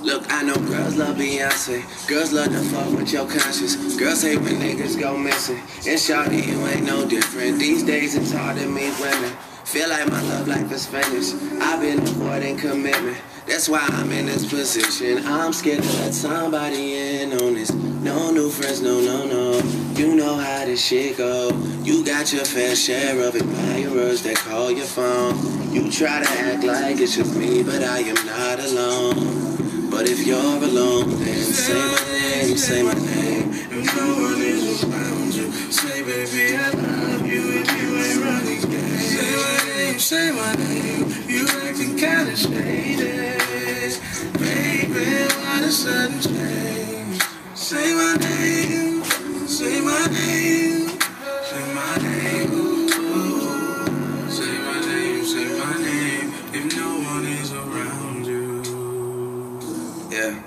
Look, I know girls love Beyonce. Girls love to fuck with your conscience. Girls hate when niggas go missing. And shawty, you ain't no different. These days it's hard to meet women. Feel like my love life is finished. I've been avoiding commitment. That's why I'm in this position. I'm scared to let somebody in on this. No new friends, no. You know how this shit go. You got your fair share of admirers that call your phone. You try to act like it's just me, but I am not alone. But if you're alone, then say my name, say my name. If no one is around you, say baby I love you if you ain't running game. Say my name, you acting kinda shady. Baby, why the sudden change? Say my name, say my name, say my name. Ooh. Say my name, if no one is around you. Yeah.